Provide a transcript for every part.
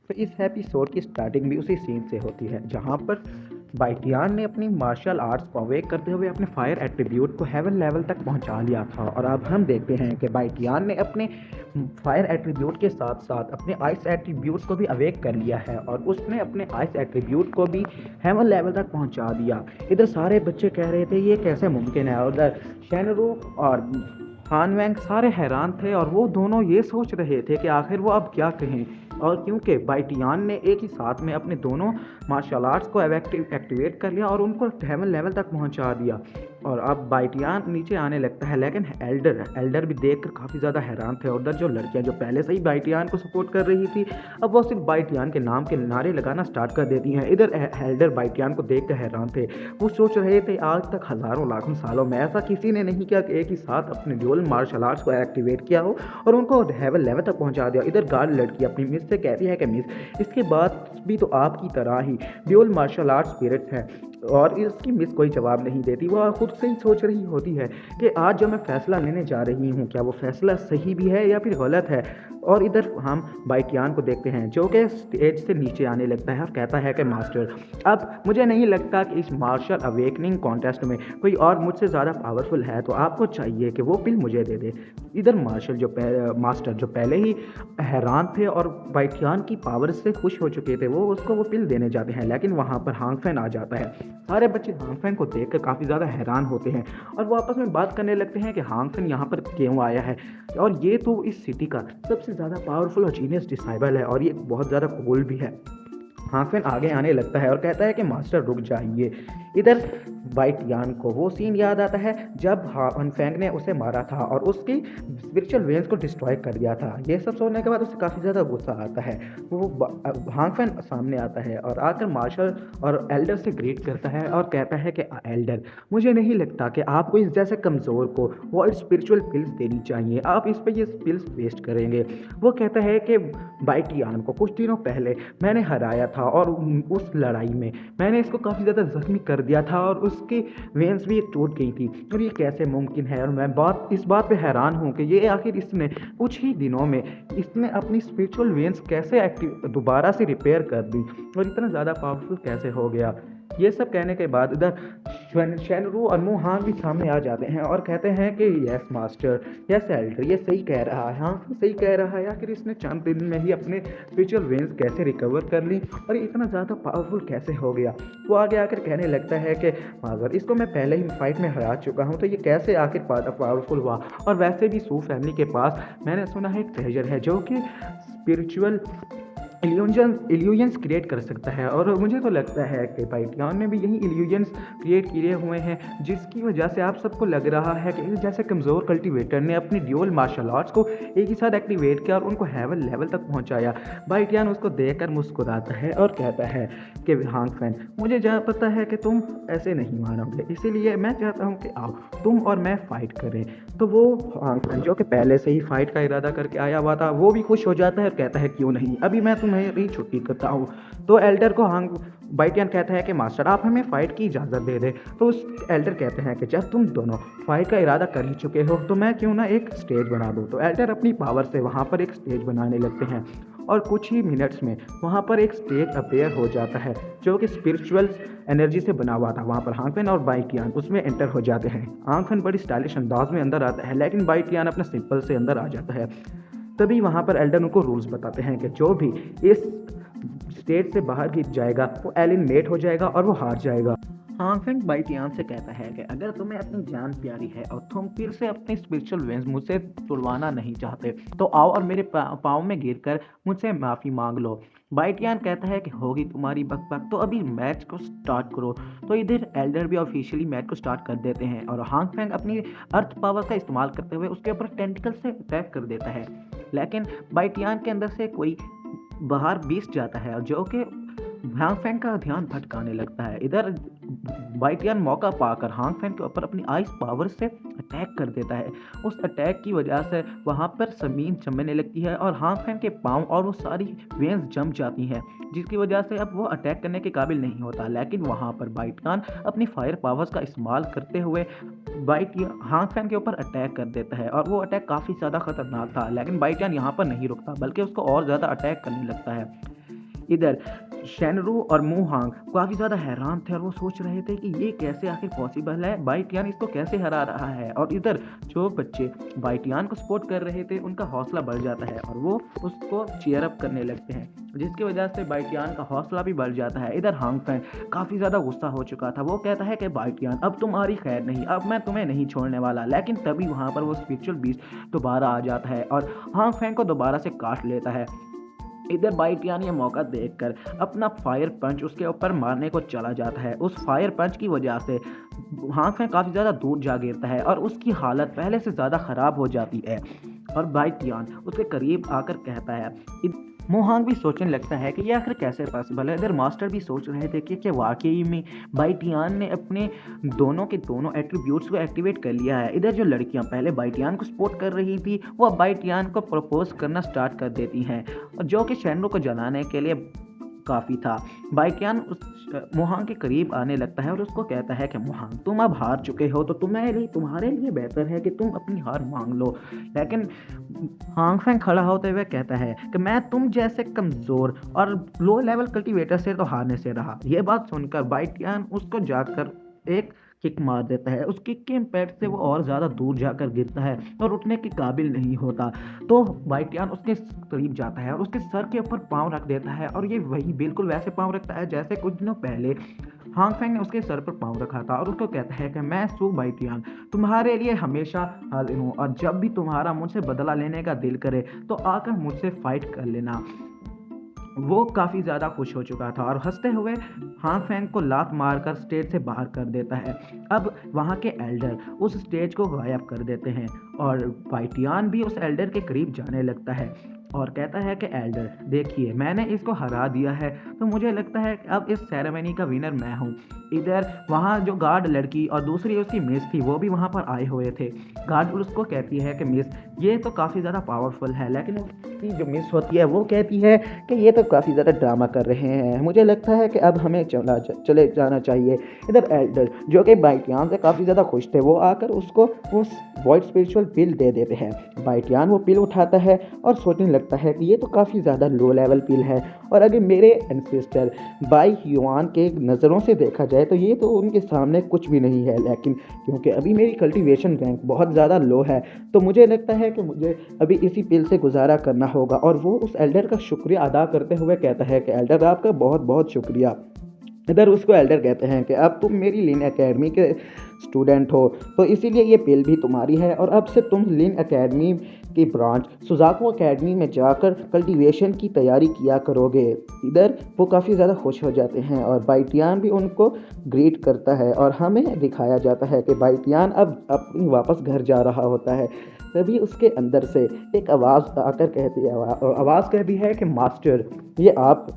तो इस एपिसोड की स्टार्टिंग भी उसी सीन से होती है जहाँ पर बाइटियान ने अपनी मार्शल आर्ट्स को अवेक करते हुए अपने फायर एट्रीब्यूट को हेवन लेवल तक पहुँचा लिया था। और अब हम देखते हैं कि बाइटियान ने अपने फायर एट्रीब्यूट के साथ साथ अपने आइस एट्रीब्यूट को भी अवेक कर लिया है और उसने अपने आइस एट्रीब्यूट को भी हेवन लेवल तक पहुँचा दिया। इधर सारे बच्चे कह रहे थे ये कैसे मुमकिन है, और उधर शेनरू और हान वैंग सारे हैरान थे और वो दोनों ये सोच रहे थे कि आखिर वो अब क्या कहें। और क्योंकि बाइटियान ने एक ही साथ में अपने दोनों मार्शल आर्ट्स को एक्टिवेट कर लिया और उनको हेवन लेवल तक पहुंचा दिया, और अब बाइटियान नीचे आने लगता है। लेकिन एल्डर भी देखकर काफ़ी ज़्यादा हैरान थे। और उधर जो लड़कियां जो पहले से ही बाइटियान को सपोर्ट कर रही थी, अब वो सिर्फ बाइटियान के नाम के नारे लगाना स्टार्ट कर देती हैं। इधर एल्डर बाइटियान को देख कर हैरान थे। वो सोच रहे थे आज तक हज़ारों लाखों सालों में ऐसा किसी ने नहीं किया कि एक ही साथ अपने ड्यूल मार्शल आर्ट्स को एक्टिवेट किया हो और उनको हेवन लेवल तक पहुंचा दिया। इधर गार्ड लड़की अपनी मिस से कहती है कि मिस, इसके बाद भी तो आपकी तरह ही ड्यूल मार्शल आर्ट्स स्पिरिट है। और इसकी मिस कोई जवाब नहीं देती। वो खुद से ही सोच रही होती है कि आज जो मैं फ़ैसला लेने जा रही हूँ क्या वो फ़ैसला सही भी है या फिर गलत है। और इधर हम बाइटियान को देखते हैं जो कि स्टेज से नीचे आने लगता है और कहता है कि मास्टर, अब मुझे नहीं लगता कि इस मार्शल अवेकनिंग कॉन्टेस्ट में कोई और मुझसे ज़्यादा पावरफुल है, तो आपको चाहिए कि वो पिल मुझे दे दे। इधर मास्टर जो पहले ही हैरान थे और बाइटियान की पावर से खुश हो चुके थे, वो उसको वो पिल देने जाते हैं। लेकिन वहाँ पर हांगफेन आ जाता है। सारे बच्चे हांगफेन को देखकर काफ़ी ज़्यादा हैरान होते हैं और वो आपस में बात करने लगते हैं कि हांगफेन यहाँ पर क्यों आया है, और ये तो इस सिटी का सबसे ज़्यादा पावरफुल और जीनियस डिसाइबल है और ये बहुत ज़्यादा कूल भी है। हांगफेन आगे आने लगता है और कहता है कि मास्टर रुक जाइए। इधर बाइटियान को वो सीन याद आता है जब हांगफेंग ने उसे मारा था और उसकी स्पिरिचुअल वेन्स को डिस्ट्रॉय कर दिया था। ये सब सुनने के बाद उसे काफ़ी ज़्यादा गुस्सा आता है। वो हांगफेन सामने आता है और आकर मार्शल और एल्डर से ग्रीट करता है और कहता है कि एल्डर, मुझे नहीं लगता कि आपको इस जैसे कमज़ोर को वर्ल्ड स्पिरिचुअल पिल्स देनी चाहिए, आप इस पर ये पिल्स वेस्ट करेंगे। वो कहता है कि बाइटियान को कुछ दिनों पहले मैंने हराया था और उस लड़ाई में मैंने इसको काफ़ी ज़्यादा ज़ख्मी कर दिया था और उसकी वेंस भी टूट गई थी, और ये कैसे मुमकिन है। और मैं इस बात पे हैरान हूँ कि ये आखिर इसने कुछ ही दिनों में इसने अपनी स्पिरिचुअल वेंस कैसे एक्टिव दोबारा से रिपेयर कर दी और इतना ज़्यादा पावरफुल कैसे हो गया। ये सब कहने के बाद इधर शेनरू और मुहान भी सामने आ जाते हैं और कहते हैं कि यस मास्टर, यस एल्डर, ये सही कह रहा है, हाँ सही कह रहा है। आखिर इसने चंद दिन में ही अपने स्पिरिचुअल वेंस कैसे रिकवर कर ली और इतना ज़्यादा पावरफुल कैसे हो गया। वो आगे आकर कहने लगता है कि अगर इसको मैं पहले ही फाइट में हरा चुका हूँ तो ये कैसे आखिर पावरफुल हुआ। और वैसे भी सू फैमिली के पास मैंने सुना है ट्रेजर है जो कि स्पिरिचुअल इल्यूजन्स क्रिएट कर सकता है, और मुझे तो लगता है कि बाइटियान ने भी यही इल्यूजन्स क्रिएट किए हुए हैं जिसकी वजह से आप सबको लग रहा है कि इस जैसे कमज़ोर कल्टीवेटर ने अपनी ड्यूल मार्शल आर्ट्स को एक ही साथ एक्टिवेट किया और उनको हेवन लेवल तक पहुंचाया। बाइटियान उसको देखकर मुस्कुराता है और कहता है कि हांगफेन, मुझे जहाँ पता है कि तुम ऐसे नहीं मानोगे, इसीलिए मैं चाहता हूँ कि आओ तुम और मैं फाइट करें। तो वो हांगफेन जो कि पहले से ही फाइट का इरादा करके आया हुआ था, वो भी खुश हो जाता है और कहता है क्यों नहीं, अभी मैं तुम्हें छुट्टी करता हूँ। तो एल्डर को बाइटियान कहता है कि मास्टर आप हमें फाइट की इजाज़त दे दे। तो उस एल्डर कहते हैं कि जब तुम दोनों फाइट का इरादा कर ही चुके हो तो मैं क्यों ना एक स्टेज बना दूँ। तो एल्डर अपनी पावर से वहाँ पर एक स्टेज बनाने लगते हैं और कुछ ही मिनट्स में वहाँ पर एक स्टेज अपेयर हो जाता है जो कि स्पिरिचुअल एनर्जी से बना हुआ था। वहाँ पर हांगफेन और बाइटियान उसमें एंटर हो जाते हैं। हांगफेन बड़ी स्टाइलिश अंदाज में अंदर आता है लेकिन बाइटियान अपने सिंपल से अंदर आ जाता है। तभी वहाँ पर एल्डर उनको रूल्स बताते हैं कि जो भी इस स्टेज से बाहर गिर जाएगा वो एलिमिनेट हो जाएगा और वो हार जाएगा। हांगफेंग बाइटियान से कहता है कि अगर तुम्हें अपनी जान प्यारी है और तुम फिर से अपनी स्पिरिचुअल वेंस मुझसे तुड़वाना नहीं चाहते तो आओ और मेरे पाँव में गिरकर मुझसे माफ़ी मांग लो। बाइटियान कहता है कि होगी तुम्हारी बकबक, तो अभी मैच को स्टार्ट करो। तो इधर एल्डर भी ऑफिशियली मैच को स्टार्ट कर देते हैं और हांगफेंग अपनी अर्थ पावर का इस्तेमाल करते हुए उसके ऊपर टेंटिकल से अटैक कर देता है। लेकिन बाइटियान के अंदर से कोई बाहर बीस जाता है जो कि हांगफेंग का ध्यान भटकाने लगता है। इधर बाइटियान मौका पाकर हांगफेंग के ऊपर अपनी आइस पावर से अटैक कर देता है। उस अटैक की वजह से वहाँ पर ज़मीन जमने लगती है और हांगफेंग के पाँव और वो सारी वेंस जम जाती हैं जिसकी वजह से अब वो अटैक करने के काबिल नहीं होता। लेकिन वहाँ पर बाइटियान अपनी फायर पावर्स का इस्तेमाल करते हुए हांगफेंग के ऊपर अटैक कर देता है और वो अटैक काफ़ी ज़्यादा खतरनाक था। लेकिन बाइटियान यहाँ पर नहीं रुकता बल्कि उसको और ज़्यादा अटैक करने लगता है। इधर शेनरू और मोहांग काफ़ी ज़्यादा हैरान थे और वो सोच रहे थे कि ये कैसे आखिर पॉसिबल है, बाइटियान इसको कैसे हरा रहा है। और इधर जो बच्चे बाइटियान को सपोर्ट कर रहे थे उनका हौसला बढ़ जाता है और वो उसको चीयर अप करने लगते हैं, जिसकी वजह से बाइटियान का हौसला भी बढ़ जाता है। इधर हांग फैंग काफ़ी ज़्यादा गुस्सा हो चुका था। वो कहता है कि बाइटियान अब तुम्हारी खैर नहीं, अब मैं तुम्हें नहीं छोड़ने वाला। लेकिन तभी वहाँ पर वो स्पिरिचुअल बीस्ट दोबारा आ जाता है और हांग फैंग को दोबारा से काट लेता है। इधर बाइटियान ये मौका देखकर अपना फायर पंच उसके ऊपर मारने को चला जाता है। उस फायर पंच की वजह से हांग फैंग काफ़ी ज़्यादा दूर जा गिरता है और उसकी हालत पहले से ज़्यादा ख़राब हो जाती है। और बाइटियान उसके करीब आकर कहता है, मोहांग भी सोचने लगता है कि ये आखिर कैसे पॉसिबल है। इधर मास्टर भी सोच रहे थे कि वाकई में बाइटियान ने अपने दोनों के दोनों एट्रीब्यूट्स को एक्टिवेट कर लिया है। इधर जो लड़कियां पहले बाइटियान को सपोर्ट कर रही थी वो अब बाइटियान को प्रपोज करना स्टार्ट कर देती हैं, और जो कि शेनरू को जलाने के लिए काफ़ी था। बाइटियान उस मोहांग के करीब आने लगता है और उसको कहता है कि मोहांग तुम अब हार चुके हो, तो तुम्हारे लिए बेहतर है कि तुम अपनी हार मांग लो। लेकिन हांग फैंग खड़ा होते हुए कहता है कि मैं तुम जैसे कमज़ोर और लो लेवल कल्टीवेटर से तो हारने से रहा। यह बात सुनकर बाइटियान उसको जाकर एक किक मार देता है। उस किक के इम्पैक्ट से वो और ज़्यादा दूर जाकर गिरता है और उठने के काबिल नहीं होता। तो बाइटियान उसके करीब जाता है और उसके सर के ऊपर पाँव रख देता है, और ये वही बिल्कुल वैसे पाँव रखता है जैसे कुछ दिनों पहले हांग फैंग ने उसके सर पर पाँव रखा था। और उसको कहता है कि मैं सू बाइटियान तुम्हारे लिए हमेशा हाजिर हूँ, और जब भी तुम्हारा मुझसे बदला लेने का दिल करे तो आकर मुझसे फाइट कर लेना। वो काफ़ी ज़्यादा खुश हो चुका था और हंसते हुए हांग फैंग को लात मारकर स्टेज से बाहर कर देता है। अब वहाँ के एल्डर उस स्टेज को गायब कर देते हैं और बाइटियान भी उस एल्डर के करीब जाने लगता है और कहता है कि एल्डर देखिए, मैंने इसको हरा दिया है, तो मुझे लगता है कि अब इस सेरेमनी का विनर मैं हूँ। इधर वहाँ जो गार्ड लड़की और दूसरी उसकी मिस थी वो भी वहाँ पर आए हुए थे। गार्ड उसको कहती है कि मिस ये तो काफ़ी ज़्यादा पावरफुल है, लेकिन उसकी जो मिस होती है वो कहती है कि ये तो काफ़ी ज़्यादा ड्रामा कर रहे हैं, मुझे लगता है कि अब हमें चले जाना चाहिए। इधर एल्डर जो कि बाइटियान से काफ़ी ज़्यादा खुश थे वो आकर उसको वो वॉइड स्पिरिचुअल पिल दे देते हैं। बाइटियान वो पिल उठाता है और सोचने लगता है कि ये तो काफ़ी ज़्यादा लो लेवल पिल है, और अगर मेरे एंसेस्टर बाई ह्यूआन के नज़रों से देखा जाए तो ये तो उनके सामने कुछ भी नहीं है। लेकिन क्योंकि अभी मेरी कल्टीवेशन रैंक बहुत ज़्यादा लो है तो मुझे लगता है कि मुझे अभी इसी पिल से गुजारा करना होगा। और वो उस एल्डर का शुक्रिया अदा करते हुए कहता है कि एल्डर आपका बहुत बहुत शुक्रिया। इधर उसको एल्डर कहते हैं कि अब तुम मेरी लीन एकेडमी के स्टूडेंट हो, तो इसीलिए ये पिल भी तुम्हारी है, और अब से तुम लीन एकेडमी की ब्रांच सुजाको एकेडमी में जाकर कल्टीवेशन की तैयारी किया करोगे। इधर वो काफ़ी ज़्यादा खुश हो जाते हैं और बाइटियान भी उनको ग्रीट करता है और हमें दिखाया जाता है कि बाइटियान अब अपनी वापस घर जा रहा होता है। तभी उसके अंदर से एक आवाज़ आकर कहती है, आवाज़ कहती है कि मास्टर, ये आप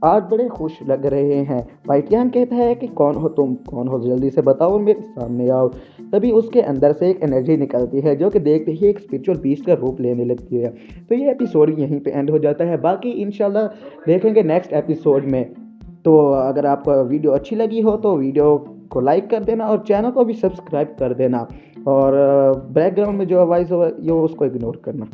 आज बड़े खुश लग रहे हैं। बाइटियान कहता है कि कौन हो तुम, कौन हो, जल्दी से बताओ और मेरे सामने आओ। तभी उसके अंदर से एक एनर्जी निकलती है जो कि देखते ही एक स्पिरिचुअल बीस्ट का रूप लेने लगती है। तो ये एपिसोड यहीं पे एंड हो जाता है, बाकी इंशाल्लाह देखेंगे नेक्स्ट एपिसोड में। तो अगर आपको वीडियो अच्छी लगी हो तो वीडियो को लाइक कर देना और चैनल को भी सब्सक्राइब कर देना, और बैकग्राउंड में जो आवाज़ हो उसको इग्नोर करना।